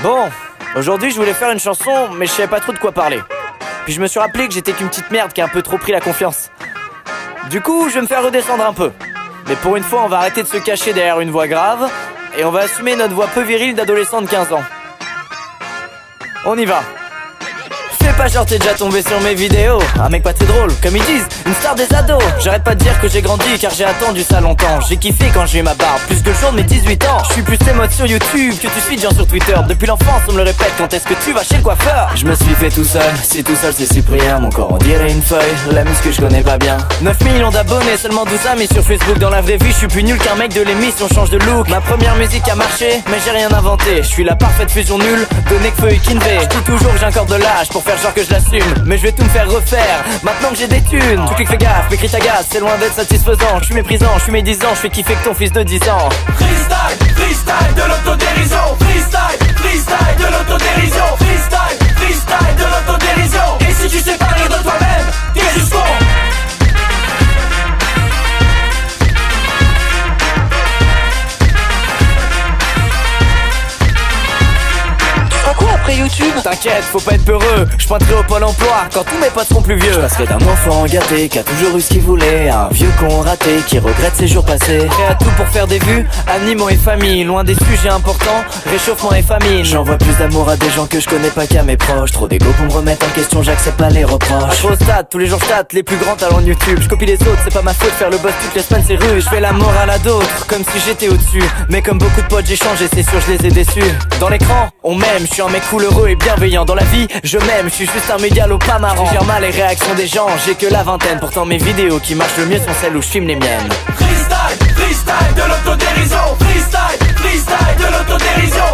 Bon, aujourd'hui je voulais faire une chanson, mais je savais pas trop de quoi parler. Puis je me suis rappelé que j'étais qu'une petite merde qui a un peu trop pris la confiance. Du coup, je vais me faire redescendre un peu. Mais pour une fois, on va arrêter de se cacher derrière une voix grave, et on va assumer notre voix peu virile d'adolescent de 15 ans. On y va. Fais pas genre t'es déjà tombé sur mes vidéos. Un mec pas très drôle, comme ils disent, une star des ados. J'arrête pas de dire que j'ai grandi car j'ai attendu ça longtemps. J'ai kiffé quand j'ai eu ma barbe, plus que le jour de mes 18 ans. Je suis plus tes modes sur YouTube que tu suis de gens sur Twitter. Depuis l'enfance on me le répète, quand est-ce que tu vas chez le coiffeur? Je me suis fait tout seul, si tout seul c'est Cyprien. Mon corps on dirait une feuille, la musique que je connais pas bien. 9 millions d'abonnés, seulement 12 amis sur Facebook. Dans la vraie vie je suis plus nul qu'un mec de l'émission change de look. Ma première musique a marché, mais j'ai rien inventé. Je suis la parfaite fusion nulle de Nekfeu et Kinvey. Je dis toujours que j'ai encore de l'âge pour faire genre que je l'assume, mais je vais tout me faire refaire maintenant que j'ai des thunes. Tout clic fais gaffe, mes cris t'agacent, c'est loin d'être satisfaisant. Je suis méprisant, je suis médisant, je fais kiffer que ton fils de 10 ans. Freestyle, freestyle de l'autodérision. Freestyle, freestyle de l'autodérision. Freestyle, freestyle de l'autodérision. Et si tu sais pas rire de toi-même, t'es juste con. Quoi après YouTube? T'inquiète, faut pas être peureux. Je pointerai au pôle emploi quand tous mes potes seront plus vieux. Je passerai d'un enfant gâté qui a toujours eu ce qu'il voulait à un vieux con raté qui regrette ses jours passés. Prêt à tout pour faire des vues, animaux et famille. Loin des sujets importants, réchauffement et famine. J'envoie plus d'amour à des gens que je connais pas qu'à mes proches. Trop d'ego pour me remettre en question, j'accepte pas les reproches. À stade, tous les jours je tâte les plus grands talents de YouTube. Je copie les autres, c'est pas ma faute, faire le boss toutes les semaines c'est rude. Je fais la morale à d'autres, comme si j'étais au-dessus. Mais comme beaucoup de potes j'ai changé, c'est sûr je les ai déçus. Dans l'écran, on m'aime, je suis un mec cool, heureux et bienveillant. Dans la vie, je m'aime, je suis juste un mégalo pas marrant. Je gère mal les réactions des gens, j'ai que la vingtaine. Pourtant mes vidéos qui marchent le mieux sont celles où je filme les miennes. Freestyle, freestyle de l'autodérision. Freestyle, freestyle de l'autodérision.